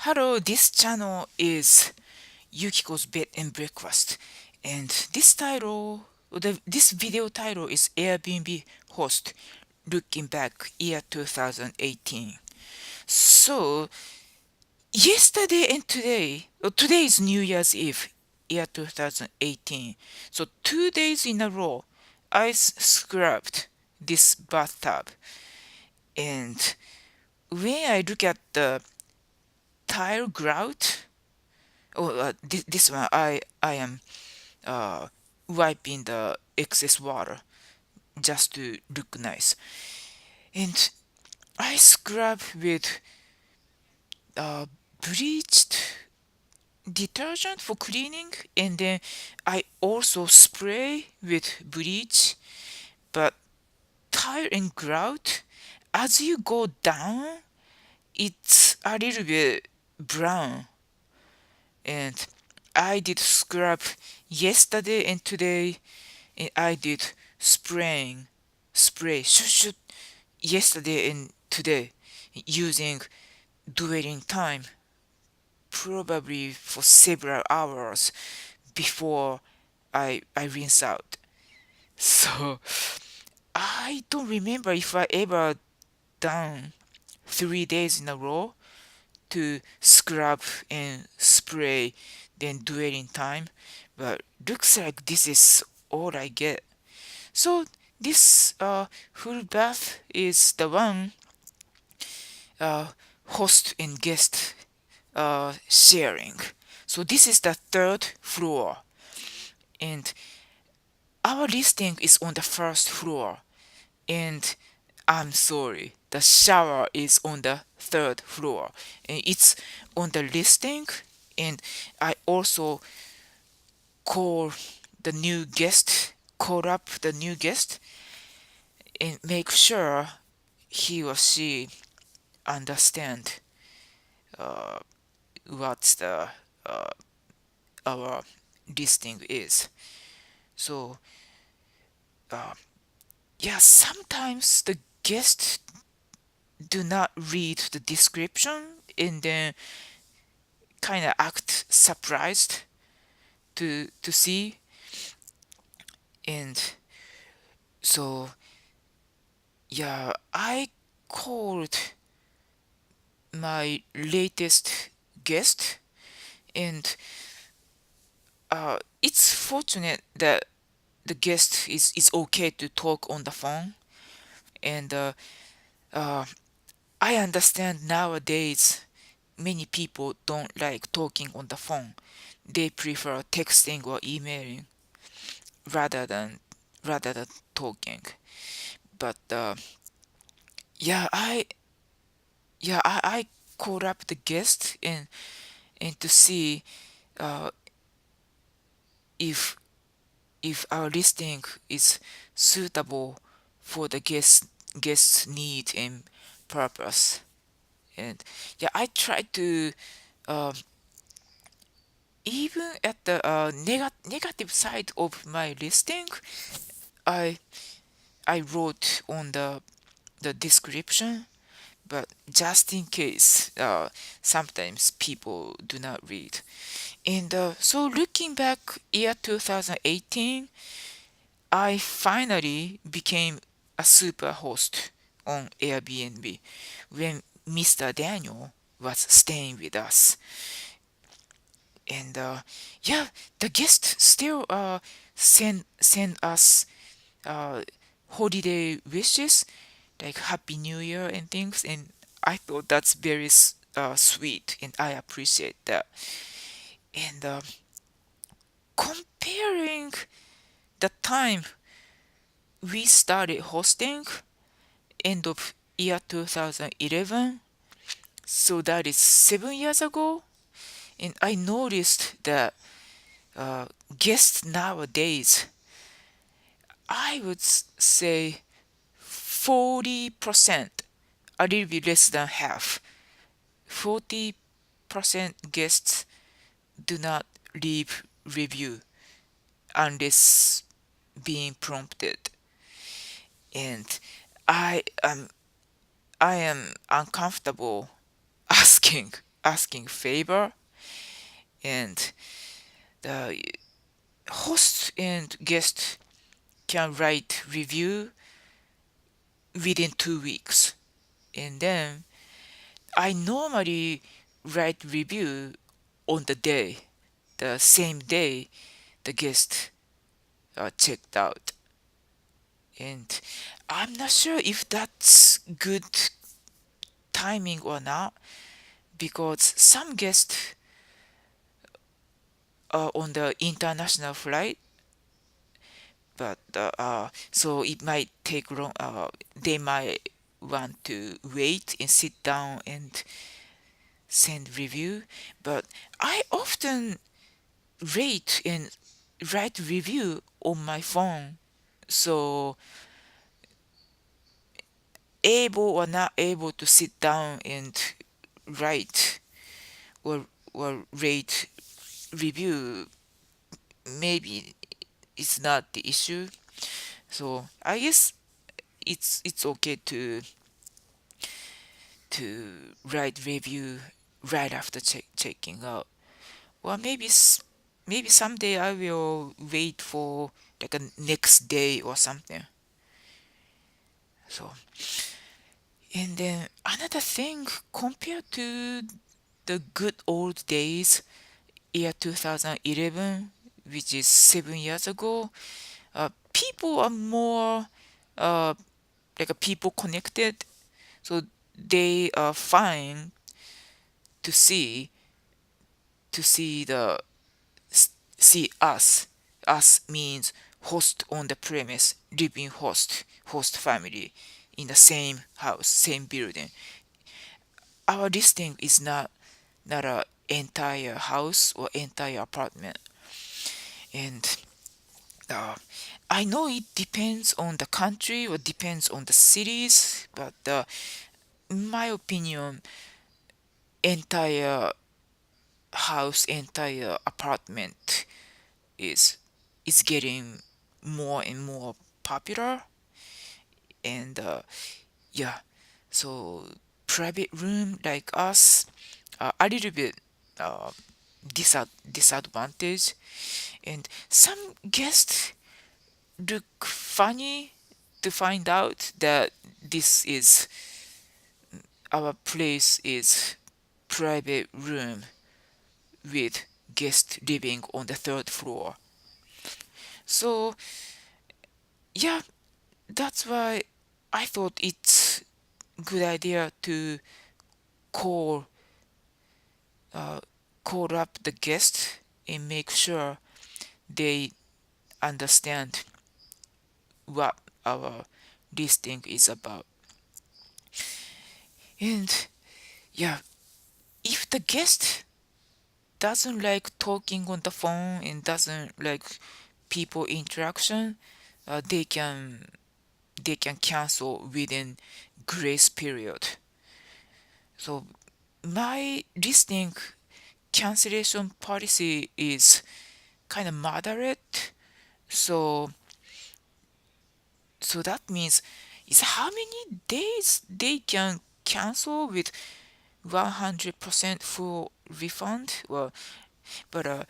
Hello, this channel is Yukiko's Bed and Breakfast, and this video title is Airbnb host looking back year 2018. So yesterday and today is New Year's Eve, year 2018. So 2 days in a row, I scrubbed this bathtub, and when I look at the tile grout. Oh, this one I am uh, wiping the excess water just to look nice, and I scrub with uh, bleached detergent for cleaning, and then I also spray with bleach. But tile and grout, as you go down, it's a little bit brown, and I did scrub yesterday and today, and I did spray yesterday and today using dwelling time probably for several hours before I rinse out. So I don't remember if I ever done 3 days in a row to scrub and spray then dwelling time, but looks like this is all I get. So this full bath is the one uh, host and guest sharing. So this is the third floor, and our listing is on the first floor. And I'm sorry, the shower is on the third floor, and it's on the listing. And I also call call up the new guest, and make sure he or she understand uh, what's the uh, our listing is. So uh, yeah, sometimes the guests do not read the description and then kind of act surprised to see. And so yeah, I called my latest guest, and it's fortunate that the guest is okay to talk on the phone. And uh, I understand nowadays many people don't like talking on the phone. They prefer texting or emailing rather than rather than talking. But yeah, I called up the guest, and to see uh, if if our listing is suitable for the guest's need and purpose. And yeah, I try to um, even at the negative side of my listing, I I wrote on the description, but just in case, sometimes people do not read. And so looking back, year 2018, I finally became a super host on Airbnb when Mr. Daniel was staying with us. And yeah, the guests still send us uh, holiday wishes like Happy New Year and things, and I thought that's very sweet, and I appreciate that. And comparing the time we started hosting, end of year 2011, so that is 7 years ago, and I noticed that uh, guests nowadays, I would say 40%, a little bit less than half, 40% guests do not leave review unless being prompted. And I am I am uncomfortable asking. asking favor, and the host and guest can write review within 2 weeks. And then I normally write review on the day, the same day the guest checked out. And I'm not sure if that's good timing or not, because some guests are on the international flight, but so it might take long. They might want to wait and sit down and send review. But I often rate and write review on my phone. So able or not able to sit down and write or rate review, maybe it's not the issue. So I guess it's okay to write review right after checking out. Well, maybe someday I will wait for like a next day or something. So, and then another thing, compared to the good old days, year 2011, which is 7 years ago, people are more like a people connected. So they are fine to see the see us. Us means host on the premise, living host family in the same house, same building. Our listing is not a entire house or entire apartment. And uh, I know it depends on the country or depends on the cities, but in my opinion, entire house, entire apartment is is getting more and more popular. And yeah, so private room like us a little bit uh, disadvantage, and some guests look funny to find out that this is our place is private room with guest living on the third floor. So yeah, that's why I thought it's good idea to call uh, call up the guest and make sure they understand what our listing is about. And yeah, if the guest doesn't like talking on the phone and doesn't like people interaction, they can cancel within grace period. So my listing cancellation policy is kind of moderate. So that means is how many days they can cancel with 100% full refund. Well, but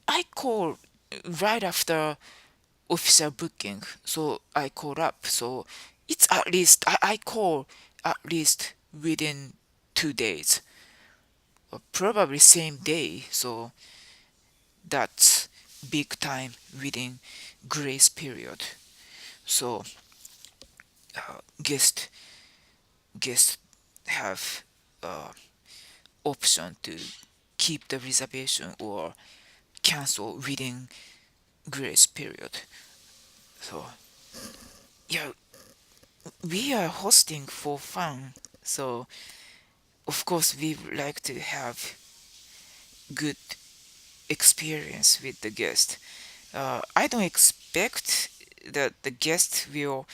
I call right after official booking, so I call up. So it's at least I call at least within 2 days, or probably same day. So that's big time within grace period. So guest guests have uh, option to keep the reservation or cancel within grace period. So yeah, we are hosting for fun. So of course we would like to have good experience with the guest. I don't expect that the guest will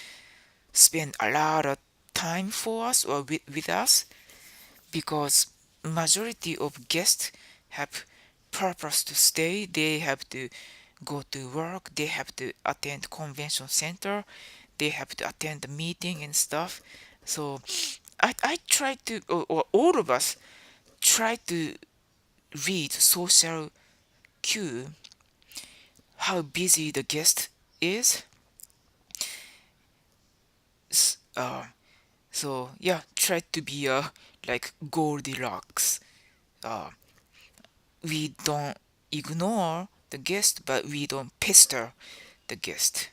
spend a lot of time for us or with us, because majority of guests have purpose to stay. They have to go to work, they have to attend convention center, they have to attend the meeting and stuff. So I try to, or all of us try to read social cue, how busy the guest is. So yeah, try to be like Goldilocks. Uh, we don't ignore the guest, but we don't pester the guest.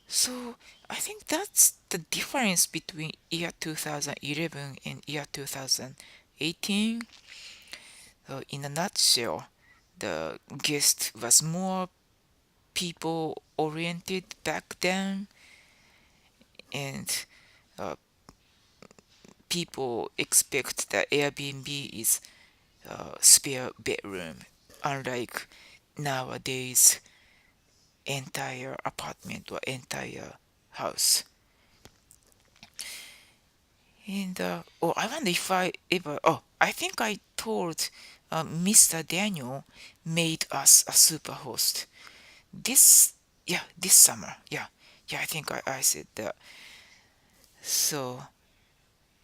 So I think that's the difference between year 2011 and year 2018. So in a nutshell, the guest was more people oriented back then, and uh, people expect that Airbnb is spare bedroom, unlike nowadays entire apartment or entire house. And oh, I wonder if I ever. Oh, I think I told Mr. Daniel made us a super host. This, yeah, this summer. Yeah, yeah, I think I said that. So,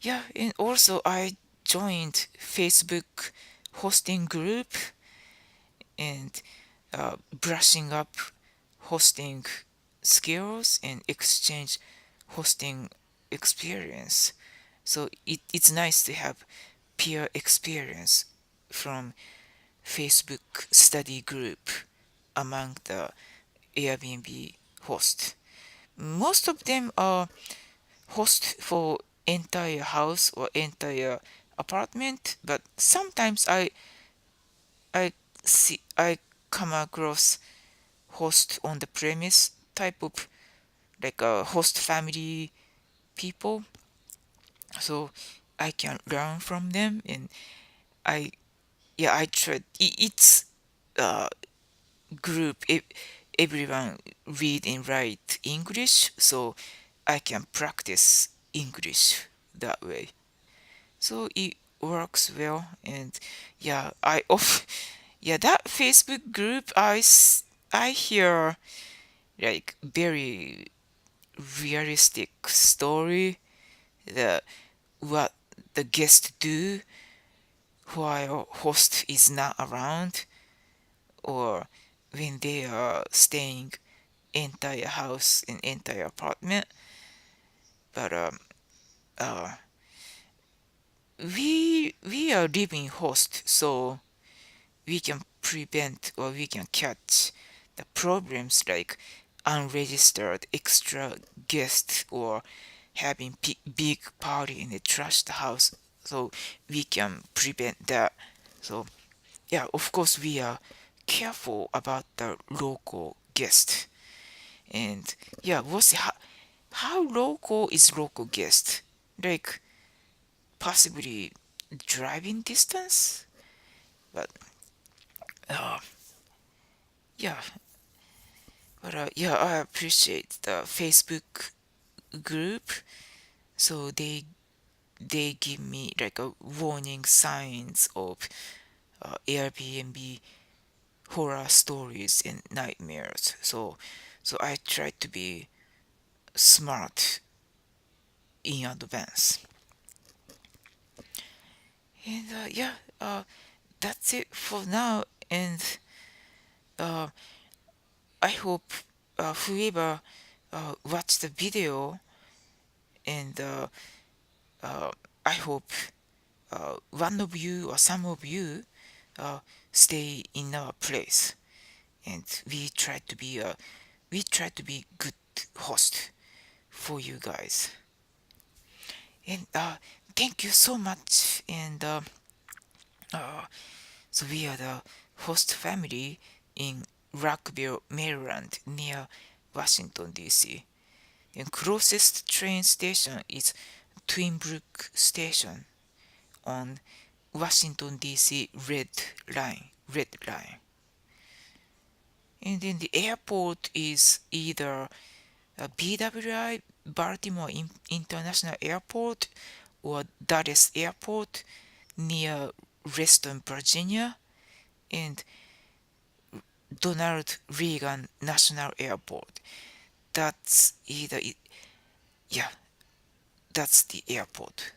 yeah, and also I joined Facebook hosting group and brushing up hosting skills and exchange hosting experience. So it's nice to have peer experience from Facebook study group among the Airbnb host. Most of them are host for entire house or entire apartment, but sometimes I I come across host on the premise type of like a host family people, so I can learn from them. And I yeah, I tried it's uh group everyone read and write English, so I can practice English that way. So it works well. And yeah, I off yeah, that Facebook group, I hear like very realistic story, the what the guest do while host is not around, or when they are staying entire house in entire apartment. But uh, we are living host, so we can prevent or we can catch the problems like unregistered extra guests or having big party in the trashed house. So we can prevent that. So yeah, of course we are careful about the local guest. And yeah, how local is local guest? Like possibly driving distance? But uh, yeah, but yeah, I appreciate the Facebook group. So they give me like a warning signs of Airbnb horror stories and nightmares. So I try to be smart in advance. And yeah, that's it for now. And uh, I hope whoever watched the video, and uh, I hope one of you or some of you uh, stay in our place, and we try to be good host for you guys. And thank you so much. And uh, so we are the host family in Rockville, Maryland, near Washington D.C. And closest train station is Twin Brook Station on Washington D.C. Red Line. And then the airport is either BWI, Baltimore International Airport, or Dallas Airport near Reston, Virginia, and Donald Reagan National Airport. That's either, yeah, that's the airport.